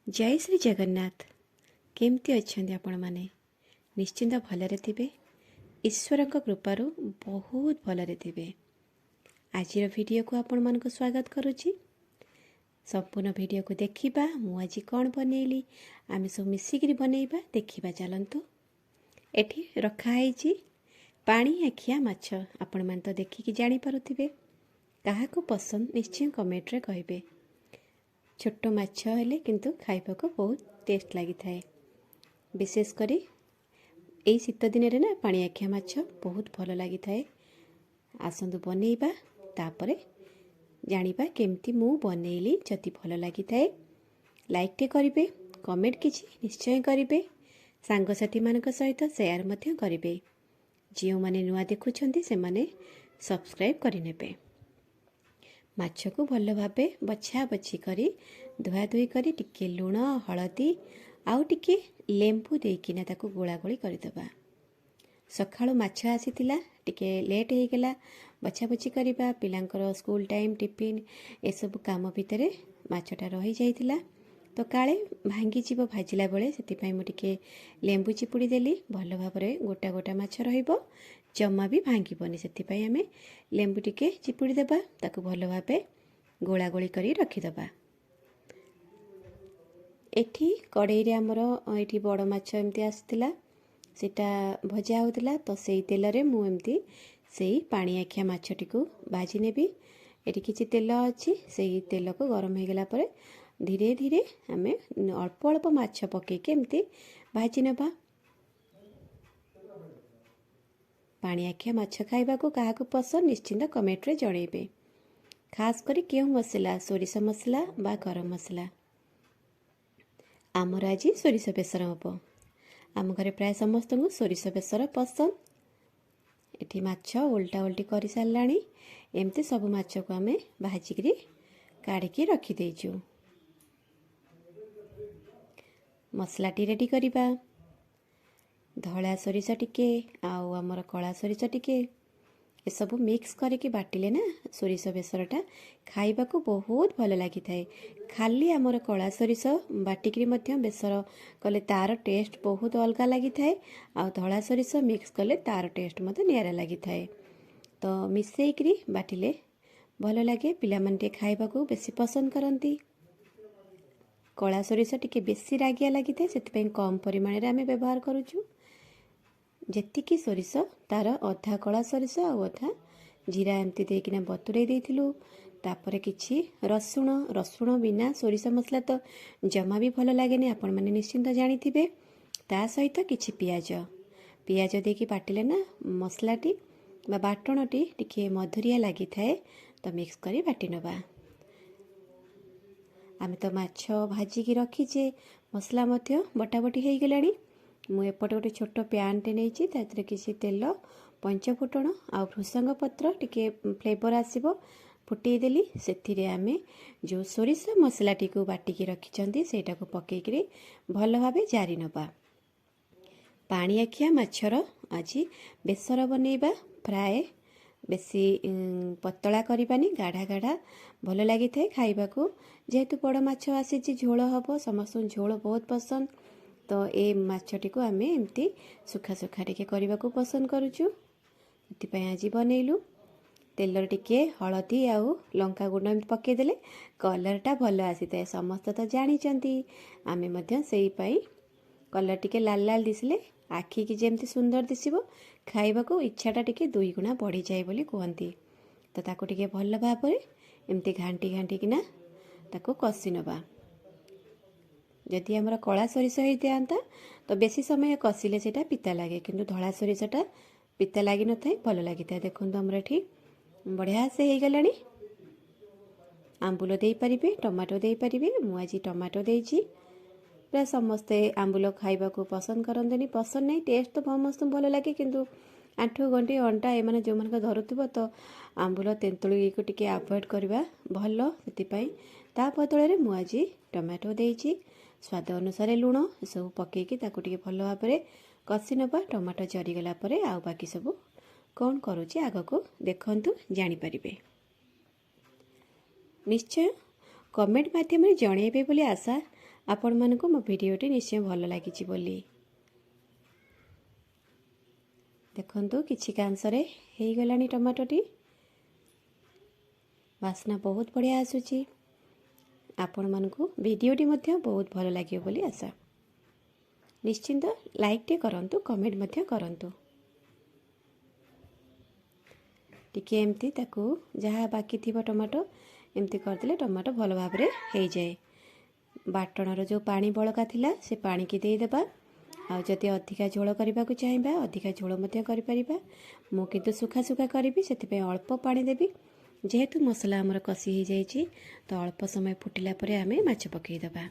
जय श्री जगन्नाथ। केमती अच्छे आपण मैंने निश्चिंत भलरे थे। ईश्वर कृपारू बहुत भलरे थे। आज वीडियो को आपण मान स्वागत करुच्ची। संपूर्ण वीडियो को देखा मुझे कौन बनइली आम सब मिसिक बनइबा देखा चलतु। एठी रखाई पानी आखिया माछ। आपण मान तो देखिकी जानीपारे क्या पसंद निश्चय कमेंट रे कहे। छोट माछ हेले किंतु खाइबा को बहुत टेस्ट लगी थाए। विशेषकर यही शीत दिन रे ना पानी आखिया माछ बहुत भल लगी थाए। आसंतु बनइबा तापरे जानिबा केमती मु बनइली। जदि भल लगी थाए लाइक टे करिवे, कमेंट किछि निश्चय करिवे, सांगसाथी मानक सहित शेयर मध्य करिवे। जियो माने नुआ देखुछंती से माने सब्सक्राइब करिनेबे। माछ को भल भाबे बछा बछि करी धुआ धुई करी टिके लुण हलदी आउ टिके लेंबू देकिना ताको गोला गोली करदेबा। सकाळु माछ आसीतिला टिके लेट हो गला बछा बछि करबा। पिलांकर स्कूल टाइम टिफिन ए सब काम भितरे माछटा रही जाइतिला तो काले भांगी जीव भाजिला बेले सेति मु टिके लेंबू चिपुड़ी देली। भल भाबरे गोटा गोटा माछ रहिबो, जमा भी भांगीबनी। सेति आमे लेंबू टिके चिपुड़ी देबा, ताको भल भाबे गोला गोली करी रखिदबा। एठी कड़ाई रे हमर एठी बड़ माछ एमती आसीतिला सेटा भजा होतिला तो सेई तेल रे मु एमती सेई पानी आखिया माछटी को भाजी नेबी। एठी किछि तेल अछि, सेई तेल को गरम हो गला परे धीरे धीरे आमे अल्प अल्प माछ पके के एमती भाजी नेबा। पानी आखिया माछ खाइबा को काहा को पसंद निश्चिंत कमेंट रे जणेबे। खास करी केउ मसला सोरिष मसला बा गरम मसला। आमर आज सोरिष बेसर हम। आम घरे प्राय समस्त को सोरिष बेसर पसंद। एठी माछ उल्टा उल्टी कर साराणी। एमती सब माछ को आमे भाजिकी काढ़ी रखी देइछु। मसलाटी रेडी करिबा। धला सोरिष टिके आउ आमर कला सोरिष टिके ए सब मिक्स करके बाटिले ना सोरिष बेसरटा खाइबा को बहुत भल लगी थाए। खाली आमर कला सोरिष बाटिकी मध्य बेसर कले तार टेस्ट बहुत अलग लगी थाए। आ धला सोरिष मिक्स कले तार टेस्ट मत नियारा लगी थाए। तो मिसेइकरी बाटिले भल लगे। पिला माने खाइबा को बेसी पसंद करती। कला सोरिष टिके बेसी रागिया लगी थाए, सेति कम परिमाण रे आमे व्यवहार करूछु। जेतिकी सोरिष तार अधा कला सोरिष आ अधा जीरा एमती देकिना बतुरई देइथिलु। तापरे किछि रसुण रसुण बिना सोरिष मसला तो जमा भी भल लागेनी, आपण माने निश्चिंत जानिथिबे। ता सहित किछि पियाज पियाज देकी बाटिले ना मसलाटी बा बाटणटी टिके मधुरिया लागि थाए। तो मिक्स करी बाटी नबा। आमे तो माछ भाजिकी रखीचे मसला मध्य बटाबटी हो गलानी। मु एपटे गोटे छोट प्यान टे नहीं तातिर किसी तेल पंचफुटण आ भृसंग पत्र टिके फ्लेवर आसीबो फुटई देली। सेथिरे आमे जो सोरिष मसलाटी को बाटिकी रखिचंती सेटा को पकेइकरी भल भाबे जारी नबा। पानी आखिया माछर आज बेसर बनइबा। फ्राए बेसी पतला करबानी, गाढ़ा गाढ़ा भल लगी थाए खाइबा को। जेहेतु बड़ माछ आसी झोल हम, समस्त झोल बहुत पसंद। तो ए माछटी को आमे एमती सुखा सुखा टिके करबा को पसंद करूछु। सेति आज बनइलु। तेलर टिके हलदी आउ लंका गुंड एमती पके देले कलरटा भल आसी थाए। समस्त तो जानिचंती, आमे मध्य सेई पई कलर टिके लाल लाल दिसले आखि की जेमती सुंदर दिसिबो, खाइबा को इच्छाटा टिके दुई गुणा बढ़ी जाए बोली कहती। तो ताको टिके भल भाबरे एमती घांटी घांटी किना ताको कसी नबा। जदि आमर कला सोरिष होता तो बेसी समय कसिले सेटा पिता लगे, किंतु धला सोरिषटा पिता लगी न थाए, भल लगी थाए। देखंतु हमर एठी बढ़िया से हो गलानी। आंबुल देई परिबे, टमाटो देई परिबे। मु आज टमाटो देइछि। प्राय समस्ते आंबुल खाइबा को पसंद करंतनी, पसंद नहीं। टेस्ट तो समस्त भल लगे, किंतु आंठु गंठी अंटा एमाने जो मन धरुथिबो तो आंबुल तेंतुली को टिके अवॉइड करबा भल। सेति पई ता बदले रे मु आज टमाटो देइछि। स्वाद अनुसार लुण सब पकईकी ताको टिके भल भाबरे कसी नबा। टमाटो जरीगला परे आउ बाकी सब कौन करुछि आग को देखंतु जानि परिबे। निश्चय कमेंट माध्यम रे जणेबे बोली आशा ଆପଣମାନଙ୍କୁ ମୋ ଭିଡ଼ିଓଟି ନିଶ୍ଚୟ ଭଲ ଲାଗିଛି ବୋଲି। ଦେଖନ୍ତୁ କିଛି କାଂଶରେ ହେଇଗଲାଣି ଟମାଟୋଟି। ବାସ୍ନା ବହୁତ ବଢ଼ିଆ ଆସୁଛି। ଆପଣମାନଙ୍କୁ ଭିଡ଼ିଓଟି ମଧ୍ୟ ବହୁତ ଭଲ ଲାଗିବ ବୋଲି ଆଶା। ନିଶ୍ଚିନ୍ତ ଲାଇକ୍ଟେ କରନ୍ତୁ, କମେଣ୍ଟ ମଧ୍ୟ କରନ୍ତୁ। ଟିକେ ଏମିତି ତାକୁ ଯାହା ବାକି ଥିବ ଟମାଟୋ ଏମିତି କରିଦେଲେ ଟମାଟୋ ଭଲ ଭାବରେ ହେଇଯାଏ। ବାଟଣର ଯେଉଁ ପାଣି ବଳକା ଥିଲା ସେ ପାଣିକି ଦେଇଦେବା। ଆଉ ଯଦି ଅଧିକା ଝୋଳ କରିବାକୁ ଚାହିଁବା ଅଧିକା ଝୋଳ ମଧ୍ୟ କରିପାରିବା। ମୁଁ କିନ୍ତୁ ସୁଖା ସୁଖା କରିବି, ସେଥିପାଇଁ ଅଳ୍ପ ପାଣି ଦେବି। ଯେହେତୁ ମସଲା ଆମର କଷି ହେଇଯାଇଛି ତ ଅଳ୍ପ ସମୟ ଫୁଟିଲା ପରେ ଆମେ ମାଛ ପକାଇଦେବା।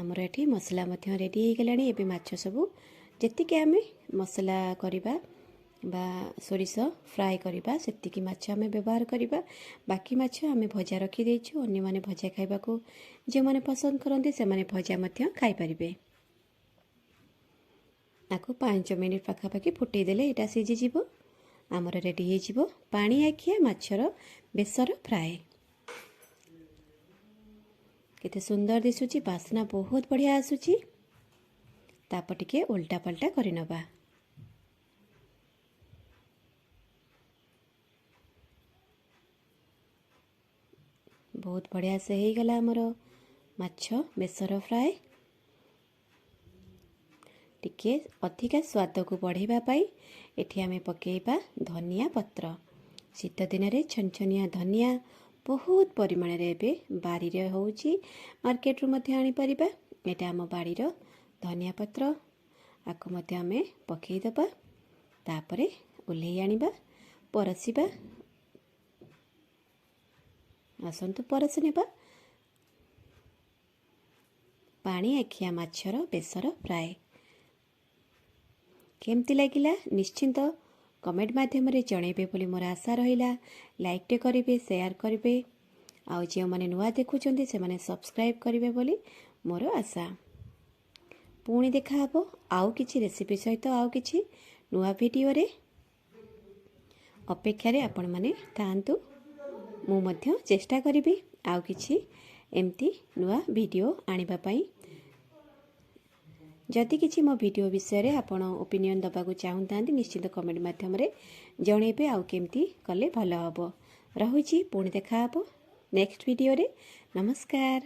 ଆମର ଏଠି ମସଲା ମଧ୍ୟ ରେଡ଼ି ହେଇଗଲାଣି। ଏବେ ମାଛ ସବୁ ଯେତିକି ଆମେ ମସଲା କରିବା ବା ସୋରିଷ ଫ୍ରାଏ କରିବା ସେତିକି ମାଛ ଆମେ ବ୍ୟବହାର କରିବା। ବାକି ମାଛ ଆମେ ଭଜା ରଖିଦେଇଛୁ। ଅନ୍ୟମାନେ ଭଜା ଖାଇବାକୁ ଯେଉଁମାନେ ପସନ୍ଦ କରନ୍ତି ସେମାନେ ଭଜା ମଧ୍ୟ ଖାଇପାରିବେ। ଆକୁ 5 ମିନିଟ୍ ପାଖାପାଖି ଫୁଟେଇ ଦେଲେ ଏଇଟା ସିଝିଯିବ। ଆମର ରେଡ଼ି ହେଇଯିବ ପାଣି ଆଖିଆ ମାଛର ବେସର ଫ୍ରାଏ। କେତେ ସୁନ୍ଦର ଦିଶୁଛି, ବାସ୍ନା ବହୁତ ବଢ଼ିଆ ଆସୁଛି। ତାପରେ ଟିକେ ଓଲଟା ପାଲଟା କରିନେବା। ବହୁତ ବଢ଼ିଆ ସେ ହେଇଗଲା ଆମର ମାଛ ବେସର ଫ୍ରାଏ। ଟିକେ ଅଧିକା ସ୍ୱାଦକୁ ବଢ଼ାଇବା ପାଇଁ ଏଠି ଆମେ ପକାଇବା ଧନିଆ ପତ୍ର। ଶୀତ ଦିନରେ ଛନଛନିଆ ଧନିଆ ବହୁତ ପରିମାଣରେ ଏବେ ବାରିରେ ହେଉଛି, ମାର୍କେଟରୁ ମଧ୍ୟ ଆଣିପାରିବା। ଏଇଟା ଆମ ବାଡ଼ିର ଧନିଆ ପତ୍ର। ଆକୁ ମଧ୍ୟ ଆମେ ପକାଇଦେବା। ତାପରେ ଓହ୍ଲେଇ ଆଣିବା, ପରସିବା। ଆସନ୍ତୁ ପରସି ନେବା ପାଣି ଆଖିଆ ମାଛର ବେସର ଫ୍ରାଏ। କେମିତି ଲାଗିଲା ନିଶ୍ଚିନ୍ତ କମେଣ୍ଟ ମାଧ୍ୟମରେ ଜଣାଇବେ ବୋଲି ମୋର ଆଶା ରହିଲା। ଲାଇକ୍ଟେ କରିବେ, ସେୟାର କରିବେ। ଆଉ ଯେଉଁମାନେ ନୂଆ ଦେଖୁଛନ୍ତି ସେମାନେ ସବସ୍କ୍ରାଇବ୍ କରିବେ ବୋଲି ମୋର ଆଶା। ପୁଣି ଦେଖାହେବ ଆଉ କିଛି ରେସିପି ସହିତ ଆଉ କିଛି ନୂଆ ଭିଡ଼ିଓରେ। ଅପେକ୍ଷାରେ ଆପଣମାନେ ଥାଆନ୍ତୁ। ମୁଁ ମଧ୍ୟ ଚେଷ୍ଟା କରିବି ଆଉ କିଛି ଏମିତି ନୂଆ ଭିଡ଼ିଓ ଆଣିବା ପାଇଁ। ଯଦି କିଛି ମୋ ଭିଡ଼ିଓ ବିଷୟରେ ଆପଣ ଓପିନିଅନ୍ ଦେବାକୁ ଚାହୁଁଥାନ୍ତି ନିଶ୍ଚିତ କମେଣ୍ଟ ମାଧ୍ୟମରେ ଜଣାଇବେ ଆଉ କେମିତି କଲେ ଭଲ ହେବ। ରହୁଛି, ପୁଣି ଦେଖାହେବ ନେକ୍ସଟ ଭିଡ଼ିଓରେ। ନମସ୍କାର।